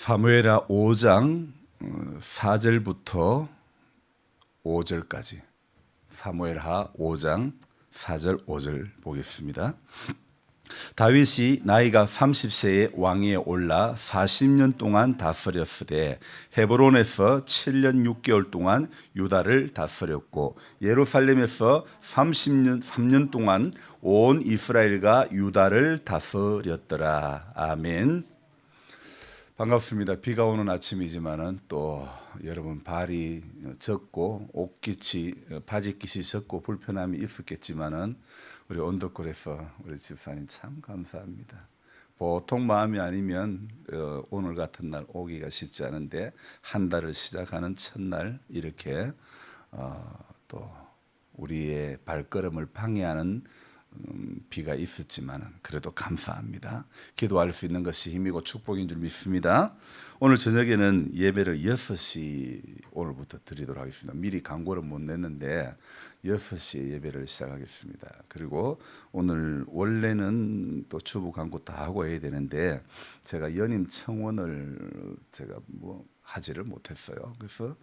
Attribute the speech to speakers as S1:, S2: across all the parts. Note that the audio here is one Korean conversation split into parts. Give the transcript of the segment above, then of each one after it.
S1: 사무엘하 5장 4절부터 5절까지 사무엘하 5장 4절 5절 보겠습니다. 다윗이 나이가 30세에 왕위에 올라 40년 동안 다스렸으되 헤브론에서 7년 6개월 동안 유다를 다스렸고 예루살렘에서 3년 동안 온 이스라엘과 유다를 다스렸더라. 아멘. 반갑습니다. 비가 오는 아침이지만은 또 여러분 발이 젖고 옷깃이 바지깃이 젖고 불편함이 있었겠지만은 우리 언덕골에서 우리 집사님 참 감사합니다. 보통 마음이 아니면 오늘 같은 날 오기가 쉽지 않은데 한 달을 시작하는 첫날 이렇게 또 우리의 발걸음을 방해하는 비가 있었지만 그래도 감사합니다. 기도할 수 있는 것이 힘이고 축복인 줄 믿습니다. 오늘 저녁에는 예배를 6시 오늘부터 드리도록 하겠습니다. 미리 광고를 못 냈는데 6시에 예배를 시작하겠습니다. 그리고 오늘 원래는 또 주부 광고 다 하고 해야 되는데 제가 연임 청원을 제가 하지를 못했어요. 그래서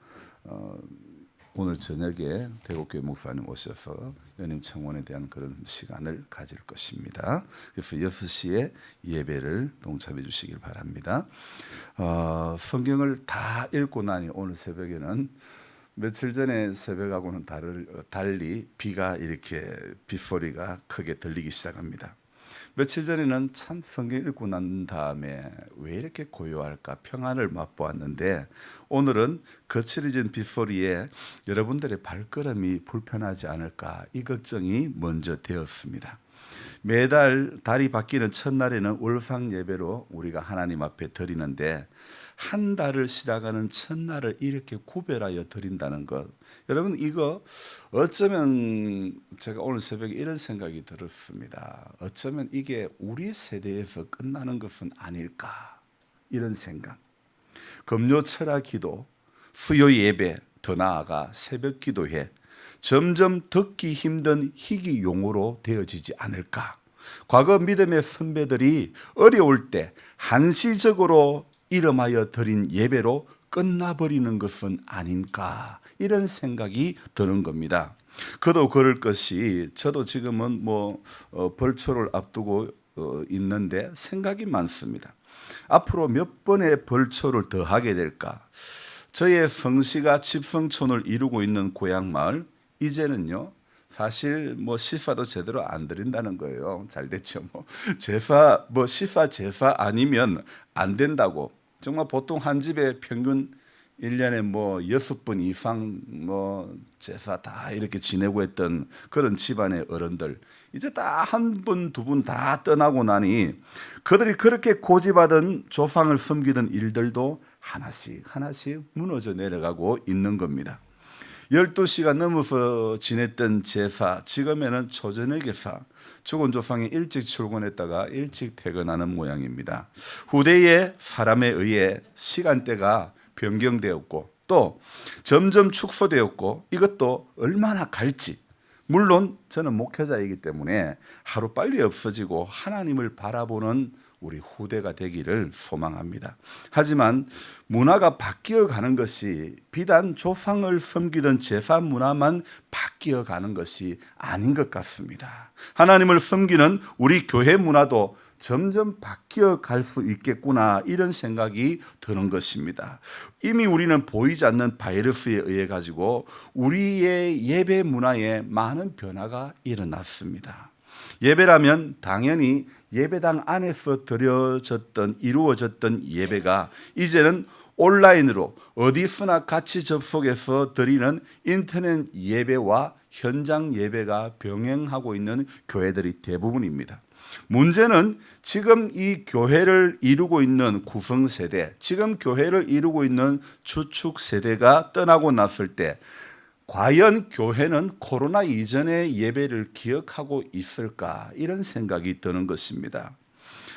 S1: 오늘 저녁에 대구교회 목사님 오셔서 연임 청원에 대한 그런 시간을 가질 것입니다. 그래서 6시에 예배를 동참해 주시길 바랍니다. 성경을 다 읽고 나니 오늘 새벽에는 며칠 전에 새벽하고는 달리 비가 이렇게 빗소리가 크게 들리기 시작합니다. 며칠 전에는 참 성경 읽고 난 다음에 왜 이렇게 고요할까 평안을 맛보았는데 오늘은 거칠어진 빗소리에 여러분들의 발걸음이 불편하지 않을까 이 걱정이 먼저 되었습니다. 매달 달이 바뀌는 첫날에는 월상 예배로 우리가 하나님 앞에 드리는데 한 달을 시작하는 첫날을 이렇게 구별하여 드린다는 것, 여러분 이거 어쩌면 제가 오늘 새벽에 이런 생각이 들었습니다. 어쩌면 이게 우리 세대에서 끝나는 것은 아닐까 이런 생각. 금요 철야 기도, 수요 예배, 더 나아가 새벽 기도회 점점 듣기 힘든 희귀 용어로 되어지지 않을까. 과거 믿음의 선배들이 어려울 때 한시적으로 이름하여 드린 예배로 끝나버리는 것은 아닌가 이런 생각이 드는 겁니다. 그도 그럴 것이 저도 지금은 벌초를 앞두고 있는데 생각이 많습니다. 앞으로 몇 번의 벌초를 더 하게 될까? 저의 성씨가 집성촌을 이루고 있는 고향 마을 이제는요 사실 시사도 제대로 안 드린다는 거예요. 잘 됐죠. 제사 시사 제사 아니면 안 된다고. 정말 보통 한 집에 평균 1년에 6번 이상 제사 다 이렇게 지내고 했던 그런 집안의 어른들 이제 다 한 분, 두 분 다 떠나고 나니 그들이 그렇게 고집하던 조상을 섬기던 일들도 하나씩 무너져 내려가고 있는 겁니다. 12시가 넘어서 지냈던 제사 지금에는 초저녁에사 죽은 조상이 일찍 출근했다가 일찍 퇴근하는 모양입니다. 후대의 사람에 의해 시간대가 변경되었고 또 점점 축소되었고 이것도 얼마나 갈지, 물론 저는 목회자이기 때문에 하루빨리 없어지고 하나님을 바라보는 우리 후대가 되기를 소망합니다. 하지만 문화가 바뀌어가는 것이 비단 조상을 섬기던 제사 문화만 바뀌어가는 것이 아닌 것 같습니다. 하나님을 섬기는 우리 교회 문화도 점점 바뀌어갈 수 있겠구나 이런 생각이 드는 것입니다. 이미 우리는 보이지 않는 바이러스에 의해 가지고 우리의 예배 문화에 많은 변화가 일어났습니다. 예배라면 당연히 예배당 안에서 이루어졌던 예배가 이제는 온라인으로 어디서나 같이 접속해서 드리는 인터넷 예배와 현장 예배가 병행하고 있는 교회들이 대부분입니다. 문제는 지금 이 교회를 이루고 있는 구성세대, 지금 교회를 이루고 있는 주축세대가 떠나고 났을 때 과연 교회는 코로나 이전의 예배를 기억하고 있을까 이런 생각이 드는 것입니다.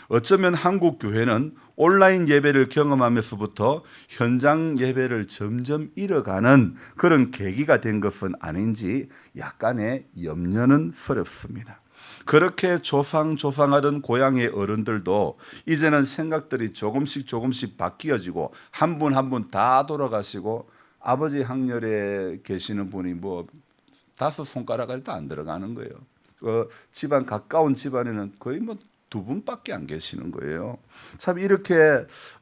S1: 어쩌면 한국 교회는 온라인 예배를 경험하면서부터 현장 예배를 점점 잃어가는 그런 계기가 된 것은 아닌지 약간의 염려는 스럽습니다. 그렇게 조상하던 고향의 어른들도 이제는 생각들이 조금씩 바뀌어지고 한 분 한 분 다 돌아가시고 아버지 학렬에 계시는 분이 뭐 5손가락에도 안 들어가는 거예요. 집안 가까운 집안에는 거의 뭐 2분밖에 안 계시는 거예요. 참 이렇게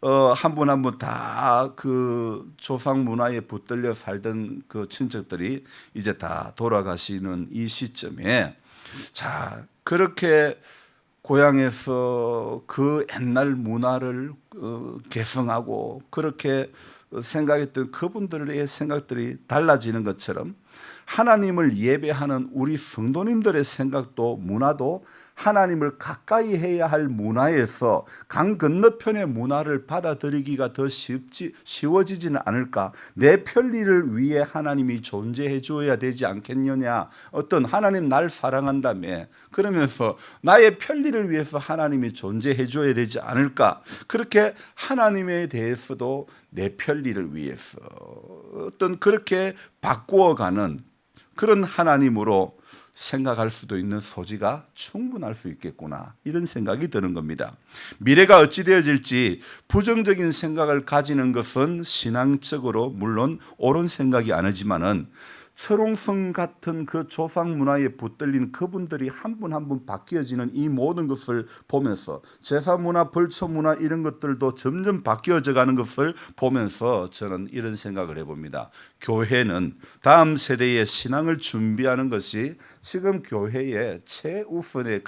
S1: 한 분 한 분 다 그 조상 문화에 붙들려 살던 그 친척들이 이제 다 돌아가시는 이 시점에 자 그렇게 고향에서 그 옛날 문화를 계승하고 그렇게 생각했던 그분들의 생각들이 달라지는 것처럼 하나님을 예배하는 우리 성도님들의 생각도 문화도 하나님을 가까이 해야 할 문화에서 강 건너편의 문화를 받아들이기가 더 쉬워지지는 않을까. 내 편리를 위해 하나님이 존재해 줘야 되지 않겠느냐. 어떤 하나님 날 사랑한다며 그러면서 나의 편리를 위해서 하나님이 존재해 줘야 되지 않을까. 그렇게 하나님에 대해서도 내 편리를 위해서 어떤 그렇게 바꾸어가는 그런 하나님으로 생각할 수도 있는 소지가 충분할 수 있겠구나 이런 생각이 드는 겁니다. 미래가 어찌 되어질지 부정적인 생각을 가지는 것은 신앙적으로 물론 옳은 생각이 아니지만은 철옹성 같은 그 조상 문화에 붙들린 그분들이 한 분 한 분 바뀌어지는 이 모든 것을 보면서 제사 문화, 벌초 문화 이런 것들도 점점 바뀌어져 가는 것을 보면서 저는 이런 생각을 해봅니다. 교회는 다음 세대의 신앙을 준비하는 것이 지금 교회의 최우선의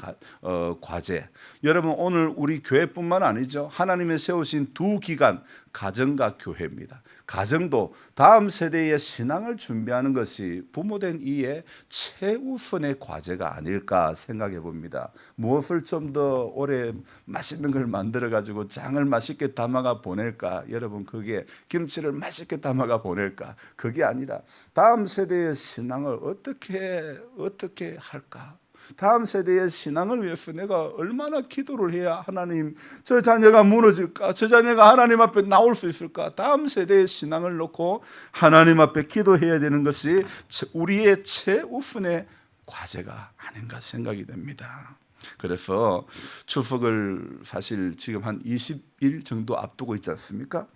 S1: 과제. 여러분 오늘 우리 교회뿐만 아니죠. 하나님의 세우신 두 기관 가정과 교회입니다. 가정도 다음 세대의 신앙을 준비하는 것이 부모된 이의 최우선의 과제가 아닐까 생각해 봅니다. 무엇을 좀 더 오래 맛있는 걸 만들어 가지고 장을 맛있게 담아가 보낼까? 여러분 그게 김치를 맛있게 담아가 보낼까? 그게 아니라 다음 세대의 신앙을 어떻게 할까? 다음 세대의 신앙을 위해서 내가 얼마나 기도를 해야 하나님 저 자녀가 무너질까? 저 자녀가 하나님 앞에 나올 수 있을까? 다음 세대의 신앙을 놓고 하나님 앞에 기도해야 되는 것이 우리의 최우선의 과제가 아닌가 생각이 됩니다. 그래서 추석을 사실 지금 한 20일 정도 앞두고 있지 않습니까?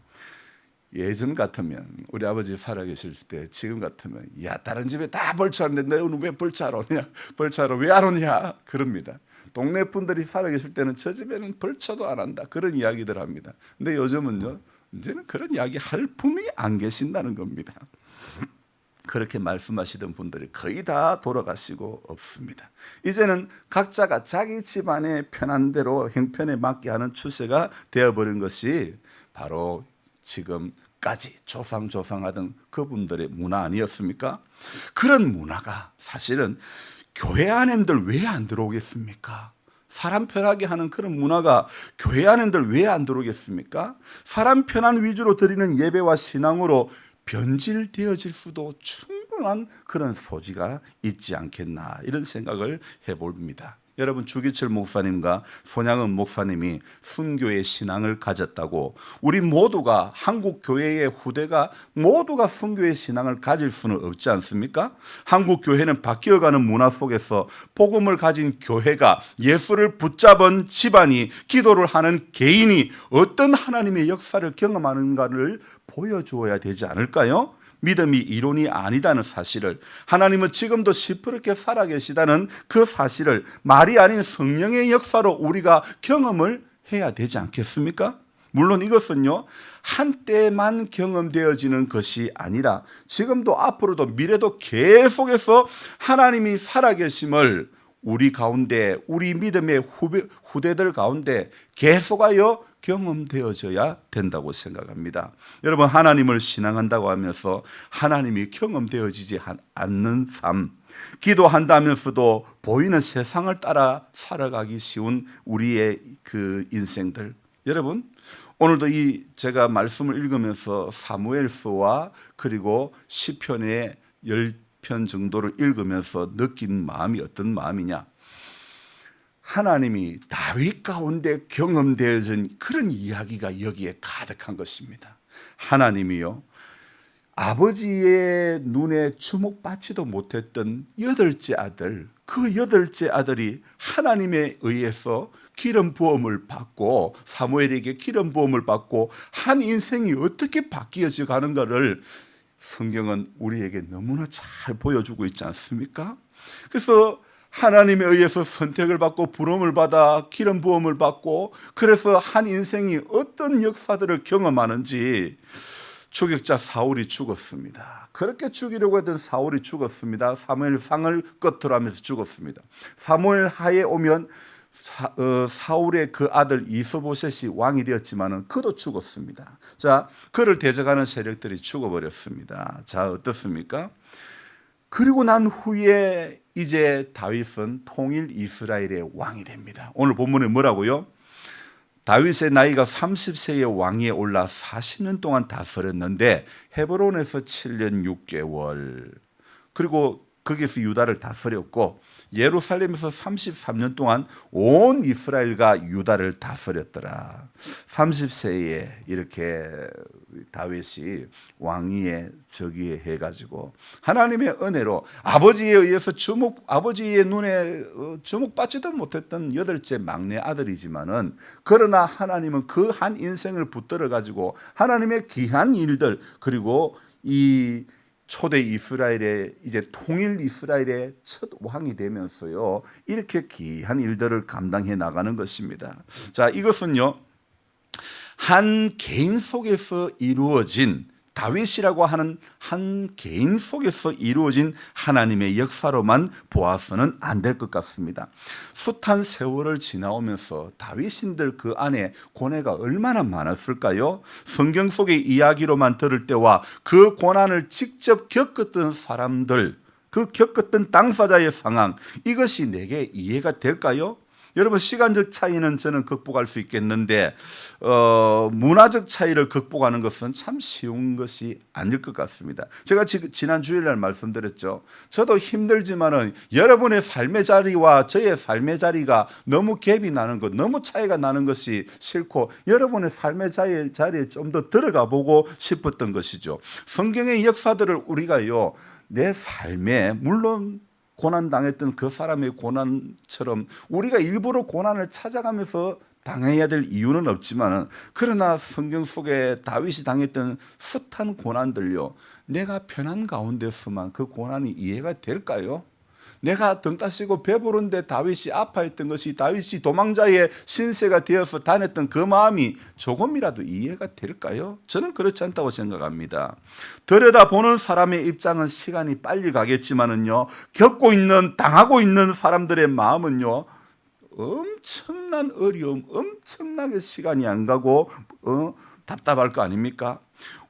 S1: 예전 같으면 우리 아버지 살아계실 때 지금 같으면 야 다른 집에 다 벌초하는데 너는 왜 벌초하러 오냐 벌초하러 왜 안 오냐 그럽니다. 동네 분들이 살아계실 때는 저 집에는 벌초도 안 한다 그런 이야기들 합니다. 근데 요즘은요 이제는 그런 이야기 할 분이 안 계신다는 겁니다. 그렇게 말씀하시던 분들이 거의 다 돌아가시고 없습니다. 이제는 각자가 자기 집안의 편한 대로 형편에 맞게 하는 추세가 되어버린 것이 바로 지금까지 조상하던 그분들의 문화 아니었습니까? 그런 문화가 사실은 교회 안에들 왜 안 들어오겠습니까? 사람 편하게 하는 그런 문화가 교회 안에들 왜 안 들어오겠습니까? 사람 편한 위주로 드리는 예배와 신앙으로 변질되어질 수도 충분한 그런 소지가 있지 않겠나 이런 생각을 해봅니다. 여러분 주기철 목사님과 손양은 목사님이 순교의 신앙을 가졌다고 우리 모두가 한국 교회의 후대가 모두가 순교의 신앙을 가질 수는 없지 않습니까? 한국 교회는 바뀌어가는 문화 속에서 복음을 가진 교회가 예수를 붙잡은 집안이 기도를 하는 개인이 어떤 하나님의 역사를 경험하는가를 보여주어야 되지 않을까요? 믿음이 이론이 아니다는 사실을 하나님은 지금도 시퍼렇게 살아계시다는 그 사실을 말이 아닌 성령의 역사로 우리가 경험을 해야 되지 않겠습니까? 물론 이것은요 한때만 경험되어지는 것이 아니라 지금도 앞으로도 미래도 계속해서 하나님이 살아계심을 우리 가운데 우리 믿음의 후대들 가운데 계속하여 경험되어져야 된다고 생각합니다. 여러분 하나님을 신앙한다고 하면서 하나님이 경험되어지지 않는 삶 기도한다면서도 보이는 세상을 따라 살아가기 쉬운 우리의 그 인생들 여러분 오늘도 이 제가 말씀을 읽으면서 사무엘서와 그리고 시편의 10편 정도를 읽으면서 느낀 마음이 어떤 마음이냐 하나님이 다윗 가운데 경험되어진 그런 이야기가 여기에 가득한 것입니다. 하나님이요 아버지의 눈에 주목받지도 못했던 여덟째 아들, 그 여덟째 아들이 하나님에 의해서 기름 부음을 받고 사무엘에게 기름 부음을 받고 한 인생이 어떻게 바뀌어져 가는가를 성경은 우리에게 너무나 잘 보여주고 있지 않습니까? 그래서 하나님에 의해서 선택을 받고 부름을 받아 기름 부음을 받고 그래서 한 인생이 어떤 역사들을 경험하는지 추격자 사울이 죽었습니다. 그렇게 죽이려고 했던 사울이 죽었습니다. 사무엘상을 끝으로 하면서 죽었습니다. 사무엘 하에 오면 사울의 그 아들 이스보셋이 왕이 되었지만은 그도 죽었습니다. 자, 그를 대적하는 세력들이 죽어버렸습니다. 자, 어떻습니까? 그리고 난 후에 이제 다윗은 통일 이스라엘의 왕이 됩니다. 오늘 본문에 뭐라고요? 다윗의 나이가 30세의 왕위에 올라 40년 동안 다스렸는데 헤브론에서 7년 6개월 그리고 거기서 유다를 다스렸고 예루살렘에서 33년 동안 온 이스라엘과 유다를 다스렸더라. 30세에 이렇게 다윗이 왕위에 즉위해 가지고 하나님의 은혜로 아버지에 의해서 아버지의 눈에 주목받지도 못했던 여덟째 막내 아들이지만은 그러나 하나님은 그 한 인생을 붙들어 가지고 하나님의 귀한 일들 그리고 이 초대 이스라엘의 이제 통일 이스라엘의 첫 왕이 되면서요 이렇게 귀한 일들을 감당해 나가는 것입니다. 자, 이것은요 한 개인 속에서 이루어진 다윗이라고 하는 한 개인 속에서 이루어진 하나님의 역사로만 보아서는 안 될 것 같습니다. 숱한 세월을 지나오면서 다윗인들 그 안에 고뇌가 얼마나 많았을까요? 성경 속의 이야기로만 들을 때와 그 고난을 직접 겪었던 사람들, 그 겪었던 당사자의 상황, 이것이 내게 이해가 될까요? 여러분 시간적 차이는 저는 극복할 수 있겠는데 문화적 차이를 극복하는 것은 참 쉬운 것이 아닐 것 같습니다. 제가 지난 주일날 말씀드렸죠. 저도 힘들지만은 여러분의 삶의 자리와 저의 삶의 자리가 너무 갭이 나는 것, 너무 차이가 나는 것이 싫고 여러분의 삶의 자리에 좀 더 들어가 보고 싶었던 것이죠. 성경의 역사들을 우리가요 내 삶에 물론 고난당했던 그 사람의 고난처럼 우리가 일부러 고난을 찾아가면서 당해야 될 이유는 없지만 그러나 성경 속에 다윗이 당했던 숱한 고난들요 내가 편한 가운데서만 그 고난이 이해가 될까요? 내가 등 따시고 배부른데 다윗이 아파했던 것이 다윗이 도망자의 신세가 되어서 다녔던 그 마음이 조금이라도 이해가 될까요? 저는 그렇지 않다고 생각합니다. 들여다보는 사람의 입장은 시간이 빨리 가겠지만은요 겪고 있는 당하고 있는 사람들의 마음은요 엄청난 어려움, 엄청나게 시간이 안 가고 답답할 거 아닙니까?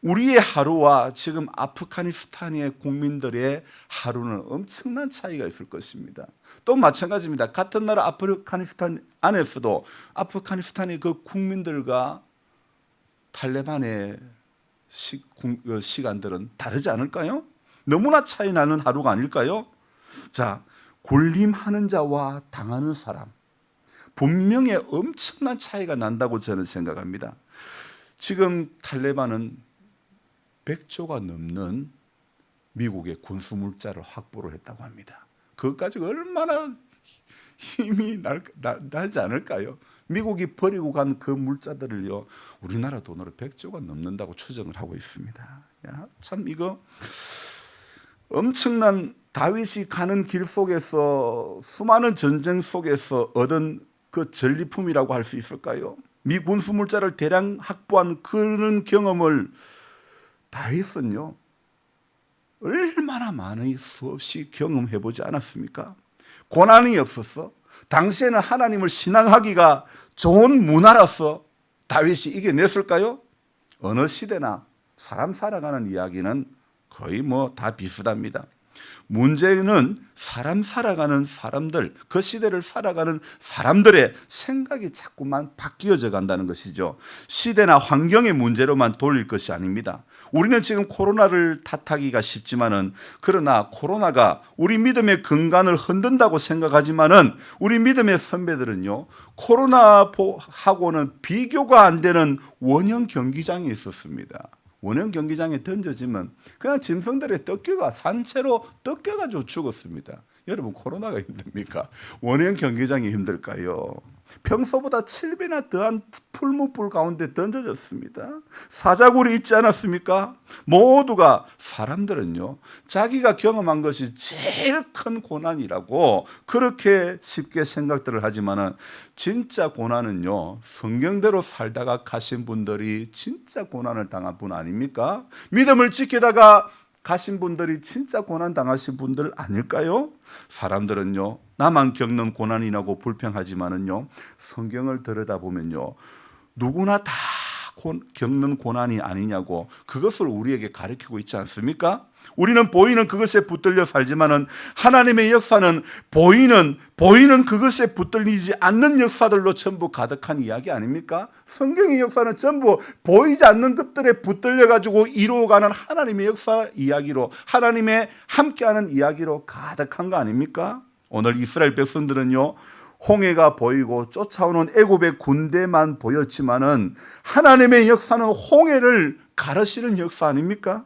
S1: 우리의 하루와 지금 아프가니스탄의 국민들의 하루는 엄청난 차이가 있을 것입니다. 또 마찬가지입니다. 같은 나라 아프가니스탄 안에서도 아프가니스탄의 그 국민들과 탈레반의 시간들은 다르지 않을까요? 너무나 차이 나는 하루가 아닐까요? 자, 군림하는 자와 당하는 사람 분명히 엄청난 차이가 난다고 저는 생각합니다. 지금 탈레반은 100조가 넘는 미국의 군수 물자를 확보를 했다고 합니다. 그것까지 얼마나 힘이 나지 않을까요? 미국이 버리고 간 그 물자들을요 우리나라 돈으로 100조가 넘는다고 추정을 하고 있습니다. 야, 참 이거 엄청난 다윗이 가는 길 속에서 수많은 전쟁 속에서 얻은 그 전리품이라고 할 수 있을까요? 미 군수 물자를 대량 확보한 그런 경험을 다윗은요 얼마나 많이 수없이 경험해보지 않았습니까? 고난이 없었어. 당시에는 하나님을 신앙하기가 좋은 문화라서 다윗이 이겨냈을까요? 어느 시대나 사람 살아가는 이야기는 거의 뭐 다 비슷합니다. 문제는 사람 살아가는 사람들, 그 시대를 살아가는 사람들의 생각이 자꾸만 바뀌어져 간다는 것이죠. 시대나 환경의 문제로만 돌릴 것이 아닙니다. 우리는 지금 코로나를 탓하기가 쉽지만은 그러나 코로나가 우리 믿음의 근간을 흔든다고 생각하지만은 우리 믿음의 선배들은요 코로나하고는 비교가 안 되는 원형 경기장에 있었습니다. 원형 경기장에 던져지면 그냥 짐승들의 뜯겨가 산채로 뜯겨가지고 죽었습니다. 여러분 코로나가 힘듭니까? 원형 경기장이 힘들까요? 평소보다 7배나 더한 풀무불 가운데 던져졌습니다. 사자굴이 있지 않았습니까? 모두가 사람들은요 자기가 경험한 것이 제일 큰 고난이라고 그렇게 쉽게 생각들을 하지만은 진짜 고난은요 성경대로 살다가 가신 분들이 진짜 고난을 당한 분 아닙니까? 믿음을 지키다가 가신 분들이 진짜 고난 당하신 분들 아닐까요? 사람들은요 나만 겪는 고난이라고 불평하지만은요 성경을 들여다보면요 누구나 다 겪는 고난이 아니냐고 그것을 우리에게 가르치고 있지 않습니까? 우리는 보이는 그것에 붙들려 살지만은 하나님의 역사는 보이는 그것에 붙들리지 않는 역사들로 전부 가득한 이야기 아닙니까? 성경의 역사는 전부 보이지 않는 것들에 붙들려 가지고 이루어가는 하나님의 역사 이야기로 하나님의 함께하는 이야기로 가득한 거 아닙니까? 오늘 이스라엘 백성들은요 홍해가 보이고 쫓아오는 애굽의 군대만 보였지만은 하나님의 역사는 홍해를 가르시는 역사 아닙니까?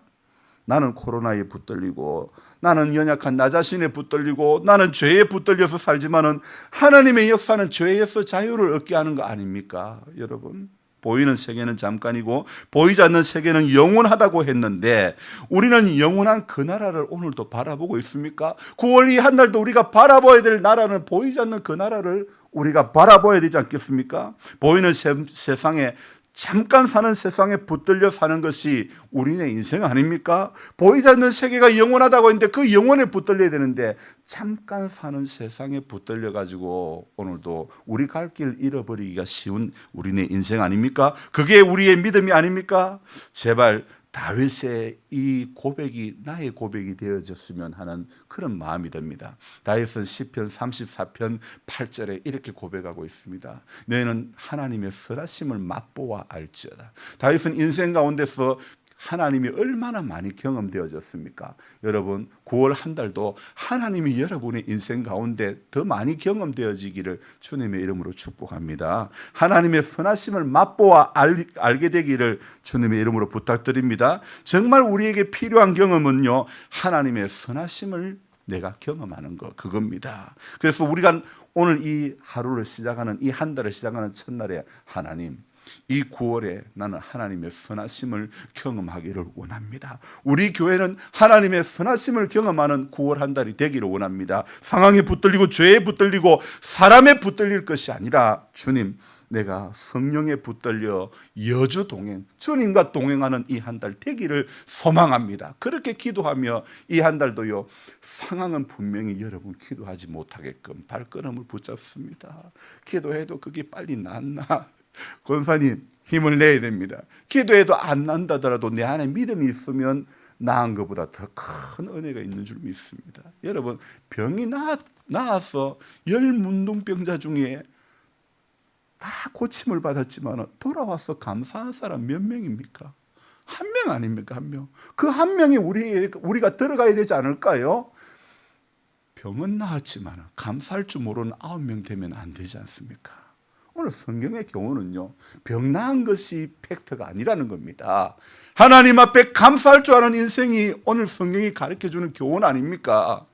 S1: 나는 코로나에 붙들리고 나는 연약한 나 자신에 붙들리고 나는 죄에 붙들려서 살지만은 하나님의 역사는 죄에서 자유를 얻게 하는 거 아닙니까? 여러분 보이는 세계는 잠깐이고 보이지 않는 세계는 영원하다고 했는데 우리는 영원한 그 나라를 오늘도 바라보고 있습니까? 9월 이 한 달도 우리가 바라봐야 될 나라는 보이지 않는 그 나라를 우리가 바라봐야 되지 않겠습니까? 보이는 세상에 잠깐 사는 세상에 붙들려 사는 것이 우리의 인생 아닙니까? 보이지 않는 세계가 영원하다고 했는데 그 영원에 붙들려야 되는데 잠깐 사는 세상에 붙들려 가지고 오늘도 우리 갈 길 잃어버리기가 쉬운 우리의 인생 아닙니까? 그게 우리의 믿음이 아닙니까? 제발 다윗의 이 고백이 나의 고백이 되어졌으면 하는 그런 마음이 듭니다. 다윗은 시편 34편 8절에 이렇게 고백하고 있습니다. 너희는 하나님의 선하심을 맛보아 알지어다. 다윗은 인생 가운데서 하나님이 얼마나 많이 경험되어졌습니까? 여러분 9월 한 달도 하나님이 여러분의 인생 가운데 더 많이 경험되어지기를 주님의 이름으로 축복합니다. 하나님의 선하심을 맛보아 알게 되기를 주님의 이름으로 부탁드립니다. 정말 우리에게 필요한 경험은요 하나님의 선하심을 내가 경험하는 것 그겁니다. 그래서 우리가 오늘 이 하루를 시작하는 이 한 달을 시작하는 첫날에 하나님 이 9월에 나는 하나님의 선하심을 경험하기를 원합니다. 우리 교회는 하나님의 선하심을 경험하는 9월 한 달이 되기를 원합니다. 상황에 붙들리고 죄에 붙들리고 사람에 붙들릴 것이 아니라 주님 내가 성령에 붙들려 여주 동행 주님과 동행하는 이 한 달 되기를 소망합니다. 그렇게 기도하며 이 한 달도요 상황은 분명히 여러분 기도하지 못하게끔 발걸음을 붙잡습니다. 기도해도 그게 빨리 낫나? 권사님 힘을 내야 됩니다. 기도해도 안 난다더라도 내 안에 믿음이 있으면 나은 것보다 더 큰 은혜가 있는 줄 믿습니다. 여러분 병이 나아서 10문둥병자 중에 다 고침을 받았지만 돌아와서 감사한 사람 몇 명입니까? 한 명 아닙니까? 한 명. 그 한 명이 우리가 들어가야 되지 않을까요? 병은 나았지만 감사할 줄 모르는 9명 되면 안 되지 않습니까? 오늘 성경의 교훈은요 병 나은 것이 팩트가 아니라는 겁니다. 하나님 앞에 감사할 줄 아는 인생이 오늘 성경이 가르쳐주는 교훈 아닙니까?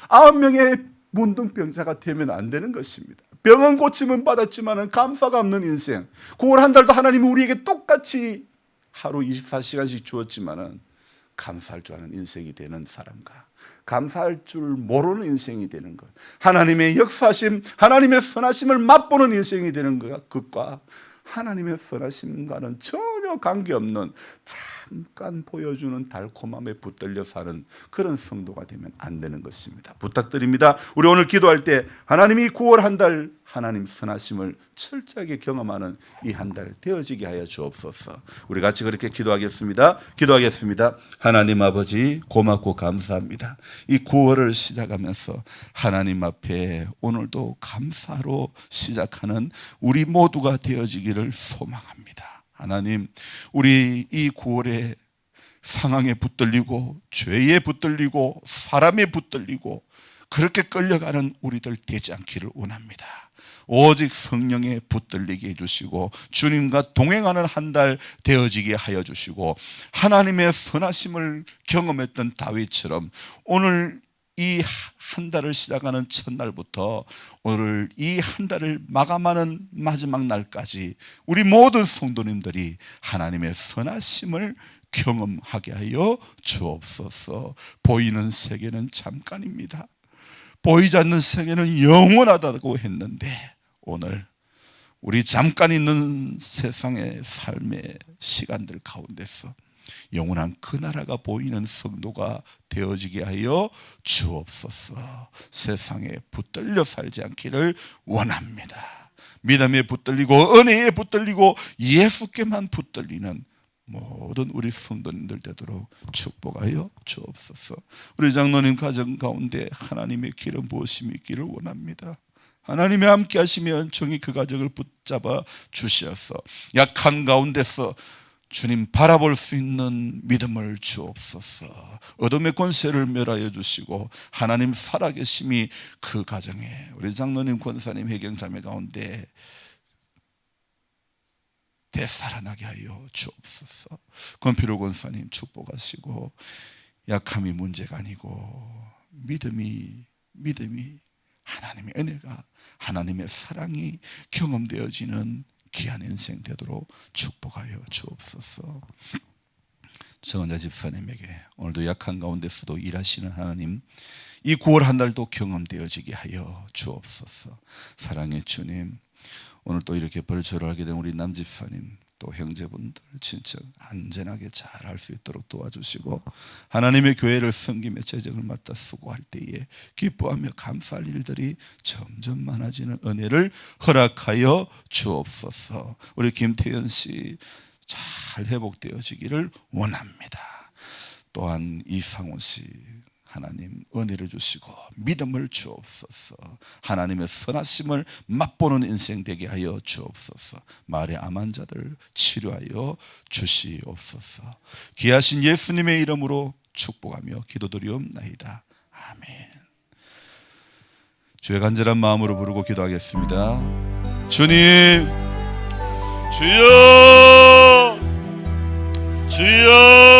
S1: 9명의 문둥병자가 되면 안 되는 것입니다. 병은 고침은 받았지만 감사가 없는 인생 9월 한 달도 하나님이 우리에게 똑같이 하루 24시간씩 주었지만 감사할 줄 아는 인생이 되는 사람과 감사할 줄 모르는 인생이 되는 것 하나님의 역사심 하나님의 선하심을 맛보는 인생이 되는 것과 하나님의 선하심과는 전혀 관계없는 잠깐 보여주는 달콤함에 붙들려 사는 그런 성도가 되면 안 되는 것입니다. 부탁드립니다. 우리 오늘 기도할 때 하나님이 9월 한 달 하나님 선하심을 철저하게 경험하는 이 한 달 되어지게 하여 주옵소서. 우리 같이 그렇게 기도하겠습니다. 하나님 아버지 고맙고 감사합니다. 이 9월을 시작하면서 하나님 앞에 오늘도 감사로 시작하는 우리 모두가 되어지기를 소망합니다. 하나님 우리 이 9월에 상황에 붙들리고 죄에 붙들리고 사람에 붙들리고 그렇게 끌려가는 우리들 되지 않기를 원합니다. 오직 성령에 붙들리게 해주시고 주님과 동행하는 한 달 되어지게 하여 주시고 하나님의 선하심을 경험했던 다윗처럼 오늘 이 한 달을 시작하는 첫날부터 오늘 이 한 달을 마감하는 마지막 날까지 우리 모든 성도님들이 하나님의 선하심을 경험하게 하여 주옵소서. 보이는 세계는 잠깐입니다. 보이지 않는 세계는 영원하다고 했는데 오늘 우리 잠깐 있는 세상의 삶의 시간들 가운데서 영원한 그 나라가 보이는 성도가 되어지게 하여 주옵소서. 세상에 붙들려 살지 않기를 원합니다. 믿음에 붙들리고 은혜에 붙들리고 예수께만 붙들리는 모든 우리 성도님들 되도록 축복하여 주옵소서. 우리 장로님 가정 가운데 하나님의 길은 무엇임이 있기를 원합니다. 하나님의 함께 하시며 은총이 그 가정을 붙잡아 주시어서 약한 가운데서 주님 바라볼 수 있는 믿음을 주옵소서. 어둠의 권세를 멸하여 주시고 하나님 살아계심이 그 가정에 우리 장로님, 권사님, 회경자매 가운데 되살아나게 하여 주옵소서. 권필호 권사님 축복하시고 약함이 문제가 아니고 믿음이 하나님의 은혜가 하나님의 사랑이 경험되어지는 귀한 인생 되도록 축복하여 주옵소서. 정은자 집사님에게 오늘도 약한 가운데서도 일하시는 하나님 이 9월 한 달도 경험되어지게 하여 주옵소서. 사랑의 주님, 오늘 또 이렇게 벌초를 하게 된 우리 남 집사님 또 형제분들 친척 안전하게 잘 할 수 있도록 도와주시고 하나님의 교회를 섬기며 재정을 맡아 수고할 때에 기뻐하며 감사할 일들이 점점 많아지는 은혜를 허락하여 주옵소서. 우리 김태현 씨 잘 회복되어지기를 원합니다. 또한 이상훈 씨 하나님 은혜를 주시고 믿음을 주옵소서. 하나님의 선하심을 맛보는 인생 되게 하여 주옵소서. 마을의 암 환자들 치료하여 주시옵소서. 귀하신 예수님의 이름으로 축복하며 기도드리옵나이다. 아멘. 주의 간절한 마음으로 부르고 기도하겠습니다. 주님, 주여, 주여.